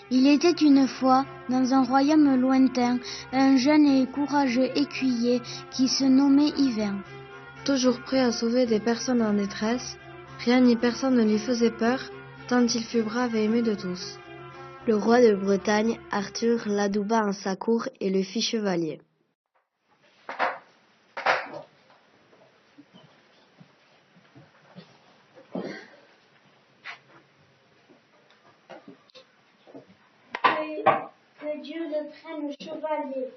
Il était une fois, dans un royaume lointain, un jeune et courageux écuyer qui se nommait Yvain. Toujours prêt à sauver des personnes en détresse, rien ni personne ne lui faisait peur, tant il fut brave et aimé de tous. Le roi de Bretagne, Arthur, l'adouba en sa cour et le fit chevalier. Que Dieu le prenne chevalier.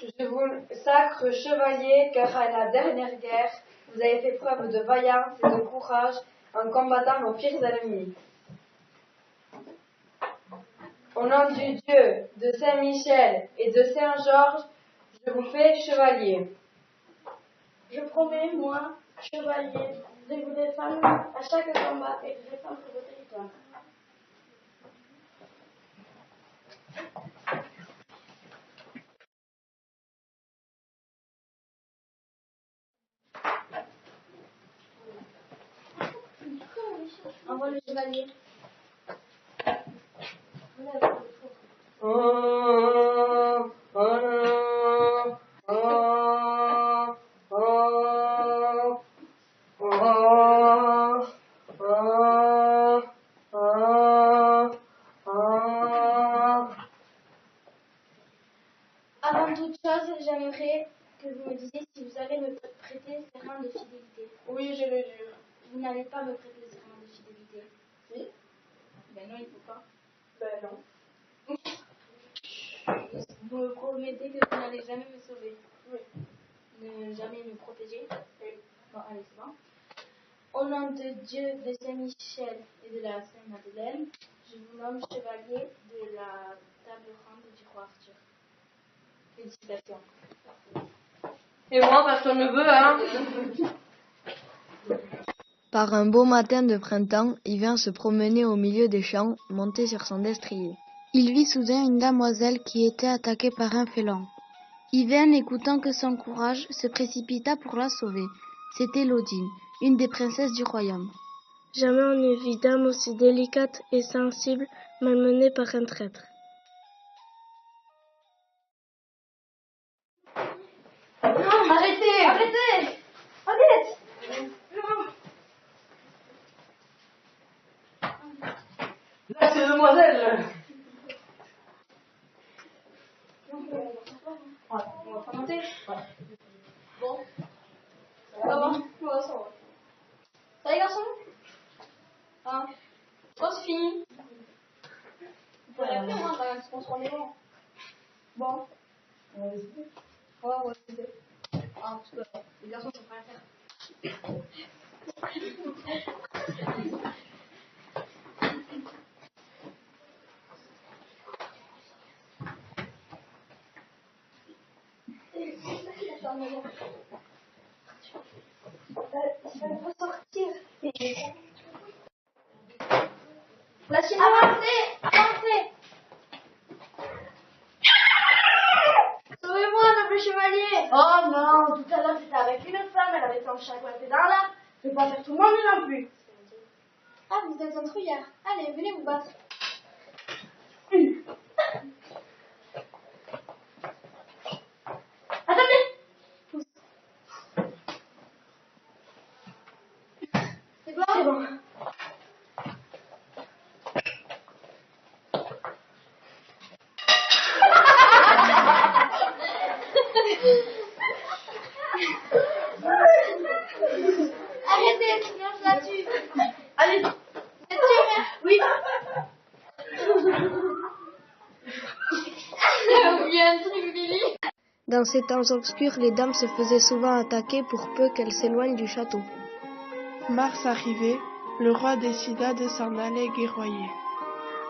Je vous sacre chevalier, car à la dernière guerre, vous avez fait preuve de vaillance et de courage en combattant vos pires ennemis. Au nom du Dieu, de Saint-Michel et de Saint-Georges, je vous fais chevalier. Je promets, moi, chevalier, de vous défendre à chaque combat et de défendre vos territoires. Envoie le chevalier. Avant toute chose, j'aimerais que vous me disiez si vous allez me prêter serment de fidélité. Oui, je le jure. Vous n'allez pas me prêter serment de fidélité. Si? Ben non, il ne faut pas. Ben non. Vous me promettez que vous n'allez jamais me sauver. Oui. Ne jamais me protéger. Oui. Bon, allez, c'est bon. Au nom de Dieu, de Saint-Michel et de la Sainte-Madeleine, je vous nomme chevalier de la table ronde du roi Arthur. Félicitations. Et moi, personne ne veut, hein? Par un beau matin de printemps, Yvain se promenait au milieu des champs, monté sur son destrier. Il vit soudain une damoiselle qui était attaquée par un félon. Yvain, n'écoutant que son courage, se précipita pour la sauver. C'était Lodine, une des princesses du royaume. Jamais on ne vit dame aussi délicate et sensible, malmenée par un traître. Non, arrêtez! Arrêtez! Arrête! Là, c'est demoiselle. On va pas monter. Bon. Ça va, ça va. Ça va, les garçons? Hein? Oh, c'est fini. Vous pouvez appeler, hein, on se remet bon. Bon. On va décider. Ouais, on va décider. Ah, parce que les garçons sont prêts à faire. Je vais ressortir. La chinoise. Avancez! Avancez! Sauvez-moi, noble chevalier! Oh non, tout à l'heure j'étais avec une femme, elle avait son chat coincé dans l'arbre. Je vais pas faire tout le monde non plus. Ah, vous êtes un trouillard. Allez, venez vous battre. Attendez! Pousse. C'est bon? C'est bon. Arrêtez, sinon je la tue. Allez, vous êtes sûr, hein? Oui. Dans ces temps obscurs, les dames se faisaient souvent attaquer pour peu qu'elles s'éloignent du château. Mars arrivé, le roi décida de s'en aller guerroyer.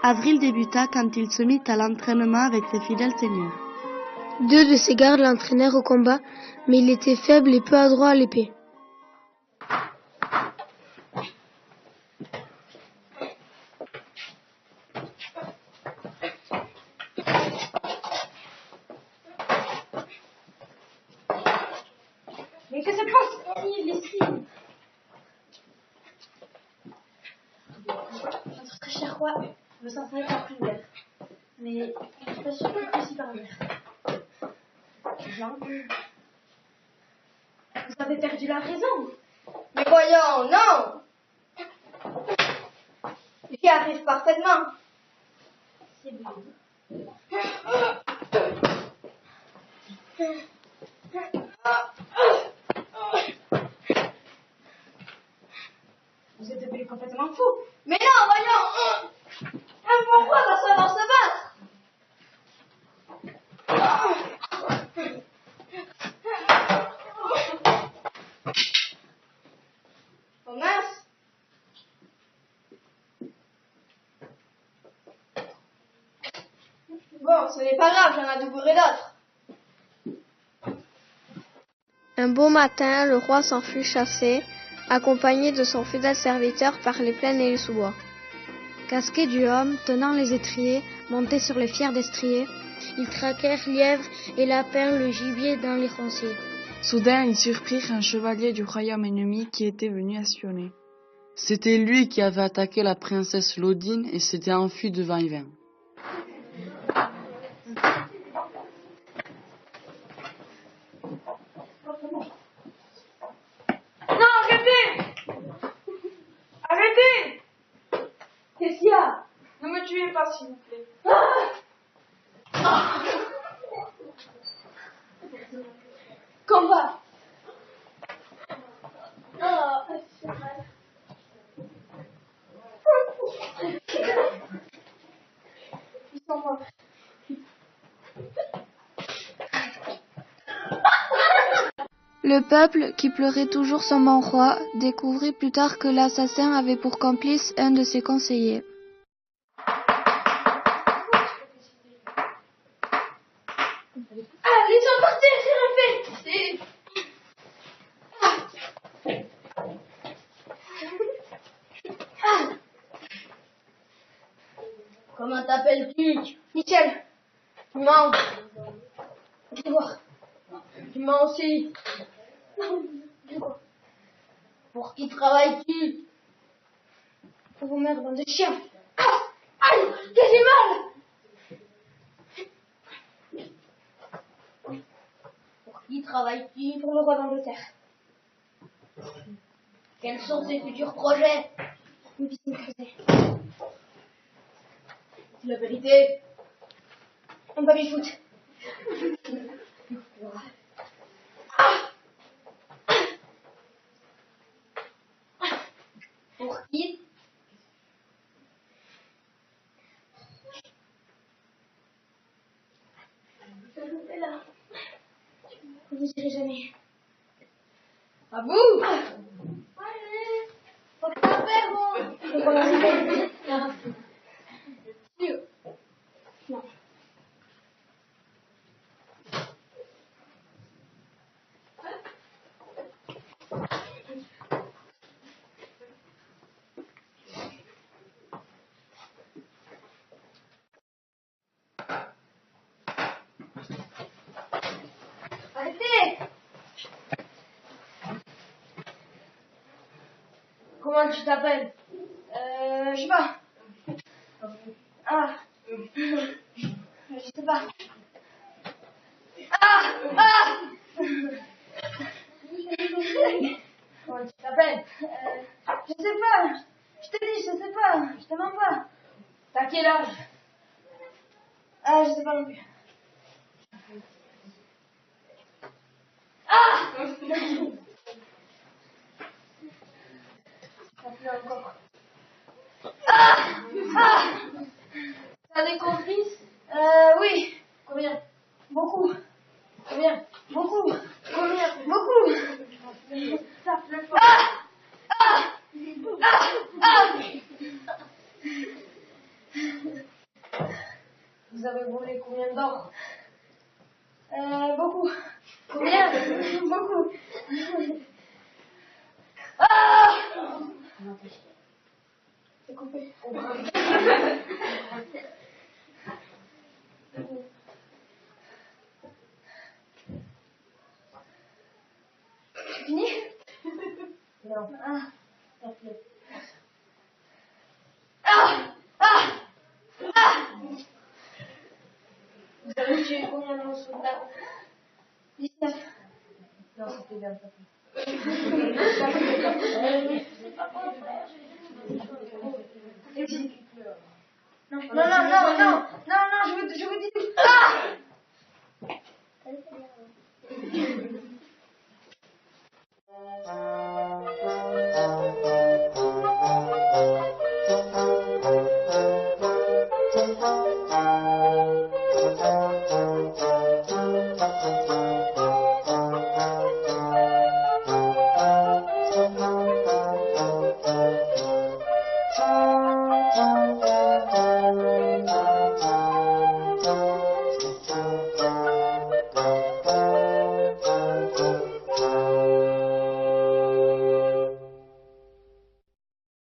Avril débuta quand il se mit à l'entraînement avec ses fidèles seigneurs. 2 de ses gardes l'entraînèrent au combat, mais il était faible et peu adroit à l'épée. Mais que se passe-t-il ici? Notre très cher roi veut s'installer par une guerre. Mais je ne suis pas sûre qu'il puisse y parvenir. Jean, vous avez perdu la raison. Mais voyons, non! J'y arrive parfaitement. C'est bon. Vous êtes devenu complètement fou. Mais non, voyons! Pourquoi va savoir se battre? Oh mince! Bon, ce n'est pas grave, j'en adouberai d'autres. Un beau matin, le roi s'en fut chasser, accompagné de son fidèle serviteur par les plaines et les sous-bois. Casqués du homme, tenant les étriers, montés sur les fiers destriers, ils traquèrent lièvres et lapins, le gibier dans les ronciers. Soudain, ils surprirent un chevalier du royaume ennemi qui était venu espionner. C'était lui qui avait attaqué la princesse Lodine et s'était enfui devant Yvain. Non, arrêtez! Arrêtez! Qu'est-ce qu'il y a? Ne me tuez pas, s'il vous plaît. Combat! Ils sont morts. Le peuple, qui pleurait toujours son bon roi, découvrit plus tard que l'assassin avait pour complice un de ses conseillers. Ah, laissons partir, c'est refait. Comment t'appelles-tu? Michel, Tu mens. viens voir. Tu mens aussi. Pour qui travailles-tu? Pour vos mères, bande de chiens. Ah, aïe, que j'ai mal. Pour qui travailles-tu? Pour le roi d'Angleterre. Quels sont tes futurs projets? Une piscine creusée. C'est la vérité. Un baby-foot. Pour qui? Et là, vous ne direz jamais. À vous? Allez, faut que t'en faire, bon. Je crois l'arrêter. Sûr. Non. Arrêtez! Comment tu t'appelles? Je sais pas. Ah. Je sais pas. Ah! Ah! Comment tu t'appelles? Je sais pas. Je te dis, je sais pas. Je te mens pas. T'as quel âge? Ah, je sais pas non plus. Ah! Ça pleut encore. Ah! Ah! T'as des complices? Oui. Combien? Beaucoup. Combien? Beaucoup. Combien? Beaucoup. Ça pleut fort. Ah! Ah! Ah! Ah! Vous avez volé combien d'or? Beaucoup. Combien? Beaucoup. Ah! C'est coupé. fini? Non. Vous avez tué combien de soldats? 19. Non, c'était bien ça. Non, je vous dis.